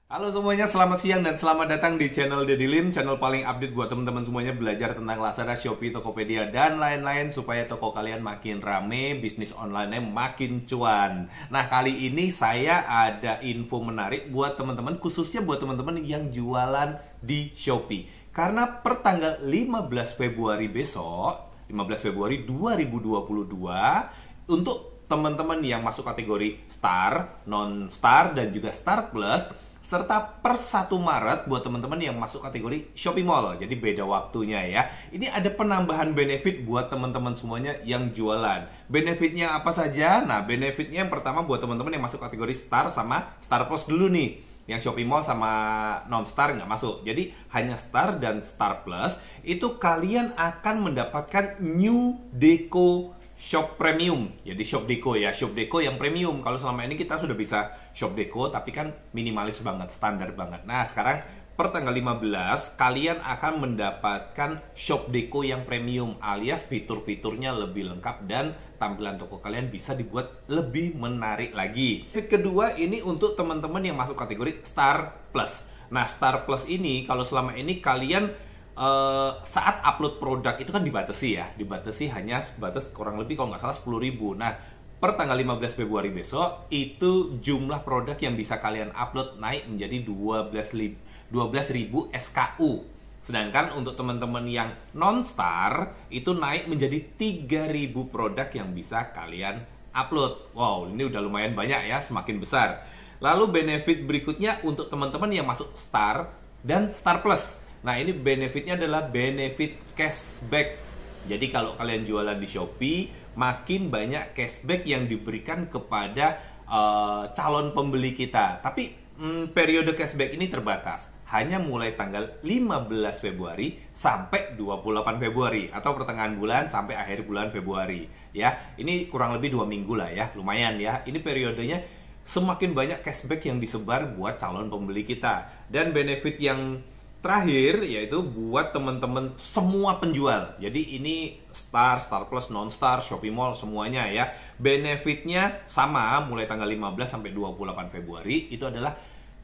Halo semuanya, selamat siang dan selamat datang di channel Deddy Lim, channel paling update buat teman-teman semuanya belajar tentang Lazada, Shopee, Tokopedia, dan lain-lain supaya toko kalian makin rame, bisnis online-nya makin cuan. Nah, kali ini saya ada info menarik buat teman-teman, khususnya buat teman-teman yang jualan di Shopee. Karena per tanggal 15 Februari besok, 15 Februari 2022, untuk teman-teman yang masuk kategori Star, Non-Star, dan juga Star Plus, serta per 1 Maret buat teman-teman yang masuk kategori Shopee Mall. Jadi beda waktunya ya. Ini ada penambahan benefit buat teman-teman semuanya yang jualan. Benefitnya apa saja? Nah, benefitnya yang pertama buat teman-teman yang masuk kategori Star sama Star Plus dulu nih. Yang Shopee Mall sama non-Star nggak masuk. Jadi hanya Star dan Star Plus itu kalian akan mendapatkan New Deco Shop Premium. Jadi Shop Deco ya, Shop Deco yang premium. Kalau selama ini kita sudah bisa Shop Deco tapi kan minimalis banget, standar banget. Nah, sekarang per tanggal 15 kalian akan mendapatkan Shop Deco yang premium, alias fitur-fiturnya lebih lengkap dan tampilan toko kalian bisa dibuat lebih menarik lagi. Benefit kedua ini untuk teman-teman yang masuk kategori Star Plus. Nah, Star Plus ini kalau selama ini kalian saat upload produk itu kan dibatasi hanya sebatas kurang lebih kalau nggak salah 10.000. Nah, per tanggal 15 Februari besok itu jumlah produk yang bisa kalian upload naik menjadi 12.000 SKU. Sedangkan untuk teman-teman yang non-Star itu naik menjadi 3.000 produk yang bisa kalian upload. Wow, ini udah lumayan banyak ya, semakin besar. Lalu benefit berikutnya untuk teman-teman yang masuk Star dan Star Plus. Nah, ini benefitnya adalah benefit cashback. Jadi kalau kalian jualan di Shopee, makin banyak cashback yang diberikan kepada calon pembeli kita. Tapi periode cashback ini terbatas. Hanya mulai tanggal 15 Februari sampai 28 Februari. Atau pertengahan bulan sampai akhir bulan Februari. Ya, ini kurang lebih 2 minggu lah ya. Lumayan ya. Ini periodenya semakin banyak cashback yang disebar buat calon pembeli kita. Dan benefit yang terakhir yaitu buat teman-teman semua penjual. Jadi ini Star, Star Plus, Non-Star, Shopee Mall semuanya ya. Benefitnya sama mulai tanggal 15 sampai 28 Februari itu adalah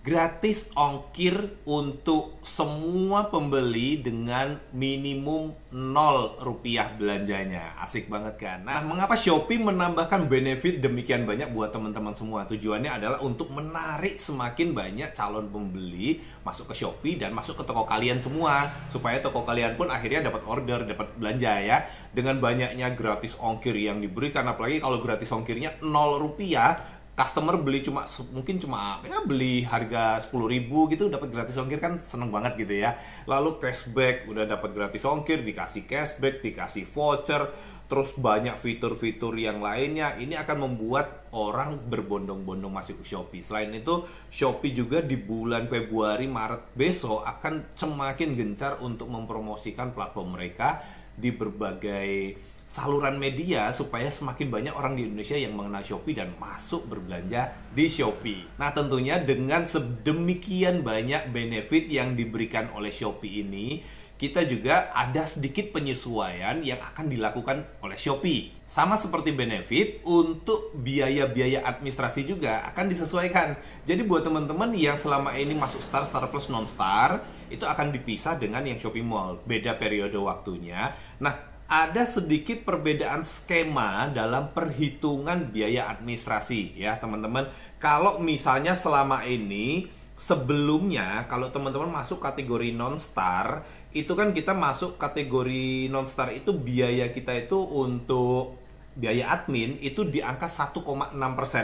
gratis ongkir untuk semua pembeli dengan minimum 0 rupiah belanjanya. Asik banget kan? Nah, mengapa Shopee menambahkan benefit demikian banyak buat teman-teman semua? Tujuannya adalah untuk menarik semakin banyak calon pembeli masuk ke Shopee dan masuk ke toko kalian semua. Supaya toko kalian pun akhirnya dapat order, dapat belanja ya. Dengan banyaknya gratis ongkir yang diberikan, apalagi kalau gratis ongkirnya 0 rupiah, customer beli mungkin cuma ya beli harga 10.000 gitu dapat gratis ongkir kan seneng banget gitu ya. Lalu cashback udah dapat gratis ongkir, dikasih cashback, dikasih voucher, terus banyak fitur-fitur yang lainnya. Ini akan membuat orang berbondong-bondong masuk ke Shopee. Selain itu, Shopee juga di bulan Februari Maret besok akan semakin gencar untuk mempromosikan platform mereka di berbagai saluran media supaya semakin banyak orang di Indonesia yang mengenal Shopee dan masuk berbelanja di Shopee. Nah, tentunya dengan sedemikian banyak benefit yang diberikan oleh Shopee ini, kita juga ada sedikit penyesuaian yang akan dilakukan oleh Shopee. Sama seperti benefit, untuk biaya-biaya administrasi juga akan disesuaikan. Jadi buat teman-teman yang selama ini masuk Star, Star Plus, Non-Star, itu akan dipisah dengan yang Shopee Mall. Beda periode waktunya. Nah, ada sedikit perbedaan skema dalam perhitungan biaya administrasi ya teman-teman. Kalau misalnya selama ini sebelumnya kalau teman-teman masuk kategori non-star, itu kan kita masuk kategori non-star itu biaya kita itu untuk biaya admin itu di angka 1,6%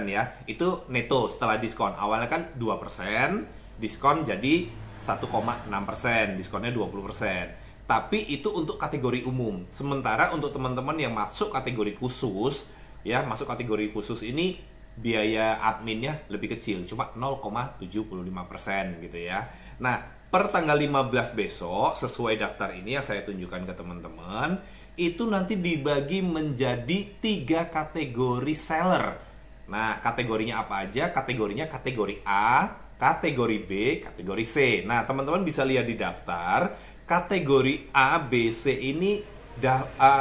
ya. Itu neto setelah diskon. Awalnya kan 2%, diskon jadi 1,6%, diskonnya 20%. Tapi itu untuk kategori umum. Sementara untuk teman-teman yang masuk kategori khusus, ya masuk kategori khusus ini biaya adminnya lebih kecil, cuma 0,75% gitu ya. Nah, per tanggal 15 besok, sesuai daftar ini yang saya tunjukkan ke teman-teman, itu nanti dibagi menjadi 3 kategori seller. Nah, kategorinya apa aja? Kategorinya kategori A, kategori B, kategori C. Nah, teman-teman bisa lihat di daftar. Kategori A, B, C ini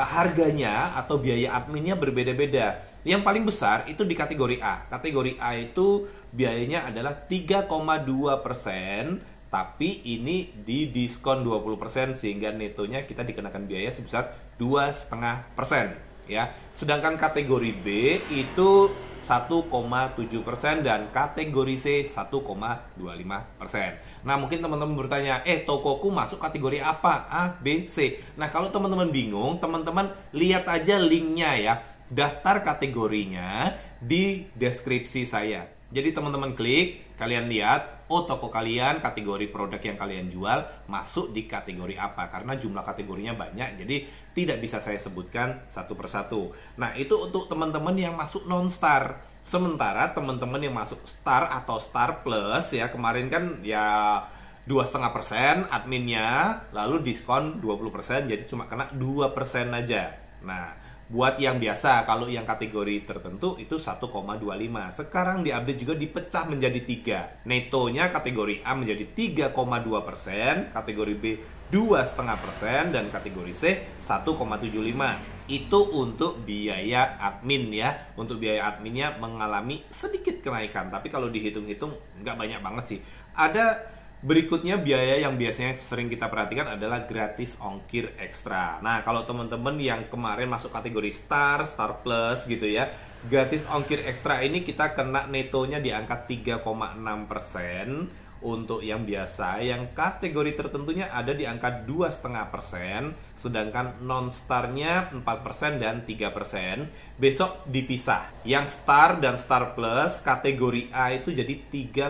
harganya atau biaya adminnya berbeda-beda. Yang paling besar itu di kategori A. Kategori A itu biayanya adalah 3,2%, tapi ini di diskon 20% sehingga netonya kita dikenakan biaya sebesar 2,5% ya. Sedangkan kategori B itu 1,7% dan kategori C 1,25%. Nah, mungkin teman-teman bertanya, tokoku masuk kategori apa? A, B, C. Nah, kalau teman-teman bingung, teman-teman lihat aja linknya ya. Daftar kategorinya di deskripsi saya. Jadi teman-teman klik, kalian lihat, toko kalian, kategori produk yang kalian jual masuk di kategori apa. Karena jumlah kategorinya banyak, jadi tidak bisa saya sebutkan satu persatu. Nah, itu untuk teman-teman yang masuk non-star. Sementara teman-teman yang masuk star atau star plus ya, kemarin kan ya 2,5% adminnya, lalu diskon 20%, jadi cuma kena 2% aja. Nah, buat yang biasa, kalau yang kategori tertentu itu 1,25. Sekarang diupdate juga dipecah menjadi 3. Netonya kategori A menjadi 3,2%, kategori B 2,5%, dan kategori C 1,75. Itu untuk biaya admin ya. Untuk biaya adminnya mengalami sedikit kenaikan, tapi kalau dihitung-hitung nggak banyak banget sih. Ada berikutnya biaya yang biasanya sering kita perhatikan adalah gratis ongkir ekstra. Nah, kalau teman-teman yang kemarin masuk kategori star, star plus gitu ya, gratis ongkir ekstra ini kita kena netonya di angka 3,6%. Untuk yang biasa, yang kategori tertentunya ada di angka 2,5%, sedangkan non-starnya 4% dan 3%. Besok dipisah. Yang star dan star plus kategori A itu jadi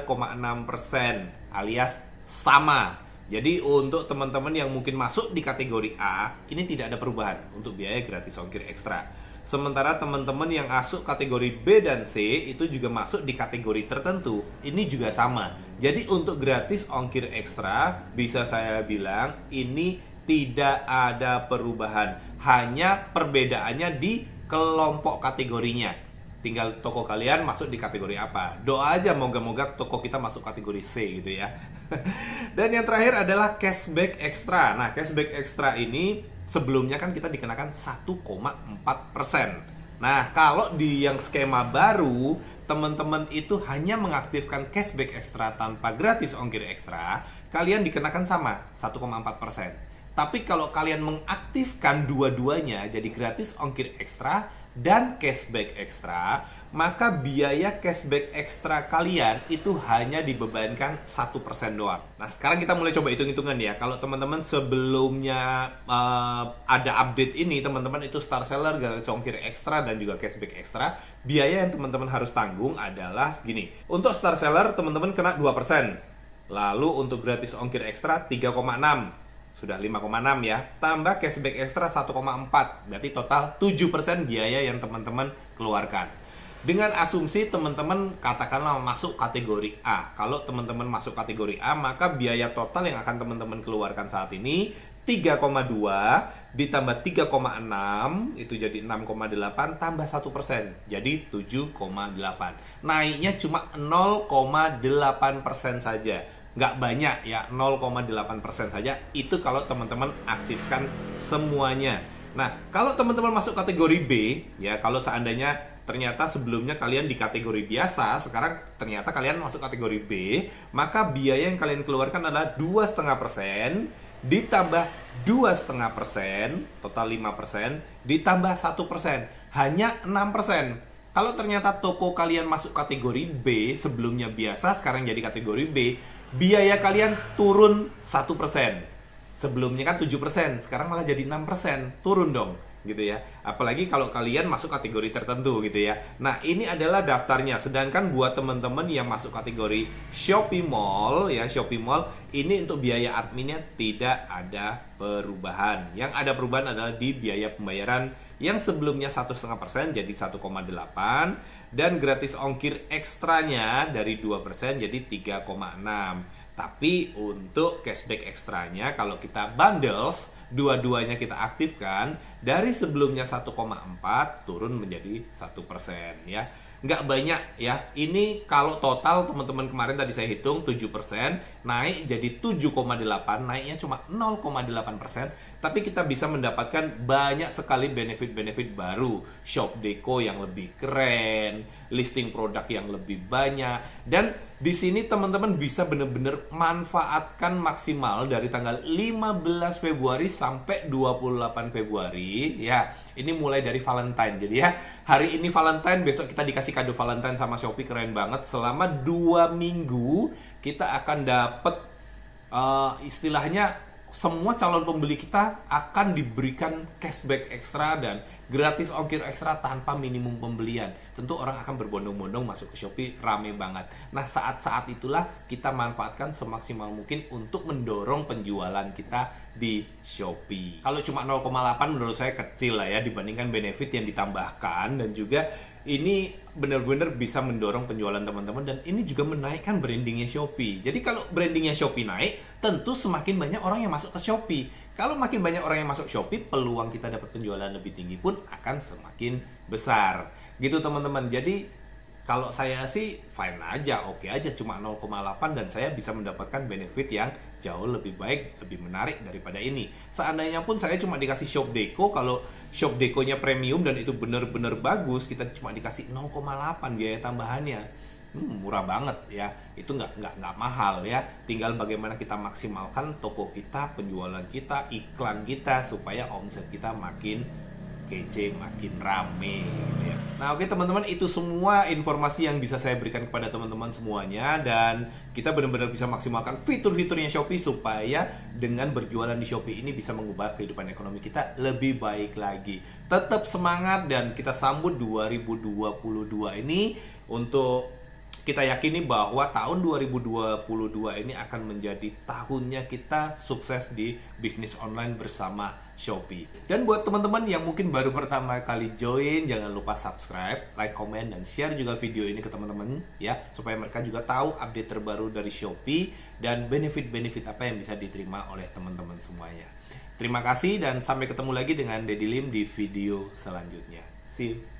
3,6%, alias sama. Jadi untuk teman-teman yang mungkin masuk di kategori A, ini tidak ada perubahan untuk biaya gratis ongkir ekstra. Sementara teman-teman yang masuk kategori B dan C itu juga masuk di kategori tertentu, ini juga sama. Jadi untuk gratis ongkir ekstra bisa saya bilang ini tidak ada perubahan, hanya perbedaannya di kelompok kategorinya. Tinggal toko kalian masuk di kategori apa. Doa aja moga-moga toko kita masuk kategori C gitu ya. Dan yang terakhir adalah cashback ekstra. Nah, cashback ekstra ini sebelumnya kan kita dikenakan 1,4%. Nah, kalau di yang skema baru, teman-teman itu hanya mengaktifkan cashback ekstra tanpa gratis ongkir ekstra, kalian dikenakan sama 1,4%. Tapi kalau kalian mengaktifkan dua-duanya jadi gratis ongkir ekstra dan cashback ekstra, maka biaya cashback ekstra kalian itu hanya dibebankan 1% doang. Nah, sekarang kita mulai coba hitung-hitungan ya. Kalau teman-teman sebelumnya ada update ini, teman-teman itu star seller, gratis ongkir ekstra, dan juga cashback ekstra, biaya yang teman-teman harus tanggung adalah segini. Untuk star seller, teman-teman kena 2%. Lalu untuk gratis ongkir ekstra 3,6%. Sudah 5,6 ya. Tambah cashback ekstra 1,4. Berarti total 7% biaya yang teman-teman keluarkan. Dengan asumsi teman-teman katakanlah masuk kategori A. Kalau teman-teman masuk kategori A, maka biaya total yang akan teman-teman keluarkan saat ini 3,2 ditambah 3,6 itu jadi 6,8 tambah 1% jadi 7,8. Naiknya cuma 0,8% saja. Nggak banyak ya, 0,8% saja. Itu kalau teman-teman aktifkan semuanya. Nah, kalau teman-teman masuk kategori B, ya kalau seandainya ternyata sebelumnya kalian di kategori biasa, sekarang ternyata kalian masuk kategori B, maka biaya yang kalian keluarkan adalah 2,5% ditambah 2,5%, total 5%, ditambah 1%, hanya 6%. Kalau ternyata toko kalian masuk kategori B, sebelumnya biasa, sekarang jadi kategori B, biaya kalian turun 1%. Sebelumnya kan 7%, sekarang malah jadi 6%. Turun dong, gitu ya. Apalagi kalau kalian masuk kategori tertentu gitu ya. Nah, ini adalah daftarnya. Sedangkan buat teman-teman yang masuk kategori Shopee Mall ya, Shopee Mall ini untuk biaya adminnya tidak ada perubahan. Yang ada perubahan adalah di biaya pembayaran yang sebelumnya 1,5% jadi 1,8, dan gratis ongkir ekstranya dari 2% jadi 3,6. Tapi untuk cashback ekstranya kalau kita bundles, dua-duanya kita aktifkan, dari sebelumnya 1,4 turun menjadi 1% ya. Nggak banyak ya. Ini kalau total teman-teman kemarin tadi saya hitung 7%, naik jadi 7,8, naiknya cuma 0,8%. tapi kita bisa mendapatkan banyak sekali benefit-benefit baru. Shop Deco yang lebih keren, listing produk yang lebih banyak, dan di sini teman-teman bisa benar-benar manfaatkan maksimal dari tanggal 15 Februari sampai 28 Februari ya. Ini mulai dari Valentine. Jadi ya, hari ini Valentine, besok kita dikasih kado Valentine sama Shopee, keren banget. Selama 2 minggu kita akan dapat istilahnya semua calon pembeli kita akan diberikan cashback ekstra dan gratis ongkir ekstra tanpa minimum pembelian. Tentu orang akan berbondong-bondong masuk ke Shopee, rame banget. Nah, saat-saat itulah kita manfaatkan semaksimal mungkin untuk mendorong penjualan kita di Shopee. Kalau cuma 0,8 menurut saya kecil lah ya dibandingkan benefit yang ditambahkan, dan juga ini benar-benar bisa mendorong penjualan teman-teman, dan ini juga menaikkan brandingnya Shopee. Jadi kalau brandingnya Shopee naik, tentu semakin banyak orang yang masuk ke Shopee. Kalau makin banyak orang yang masuk Shopee, peluang kita dapat penjualan lebih tinggi pun akan semakin besar. Gitu teman-teman. Jadi kalau saya sih fine aja, oke aja, cuma 0,8 dan saya bisa mendapatkan benefit yang jauh lebih baik, lebih menarik daripada ini. Seandainya pun saya cuma dikasih Shop Deco, kalau Shop Deco-nya premium dan itu benar-benar bagus, kita cuma dikasih 0,8 biaya tambahannya. Murah banget ya, itu nggak mahal ya. Tinggal bagaimana kita maksimalkan toko kita, penjualan kita, iklan kita, supaya omset kita makin kece, makin rame gitu ya. Nah oke teman-teman, itu semua informasi yang bisa saya berikan kepada teman-teman semuanya, dan kita benar-benar bisa maksimalkan fitur-fiturnya Shopee supaya dengan berjualan di Shopee ini bisa mengubah kehidupan ekonomi kita lebih baik lagi. Tetap semangat dan kita sambut 2022 ini. Untuk kita yakini bahwa tahun 2022 ini akan menjadi tahunnya kita sukses di bisnis online bersama Shopee. Dan buat teman-teman yang mungkin baru pertama kali join, jangan lupa subscribe, like, komen, dan share juga video ini ke teman-teman ya, supaya mereka juga tahu update terbaru dari Shopee dan benefit-benefit apa yang bisa diterima oleh teman-teman semuanya. Terima kasih dan sampai ketemu lagi dengan Daddy Lim di video selanjutnya. See you.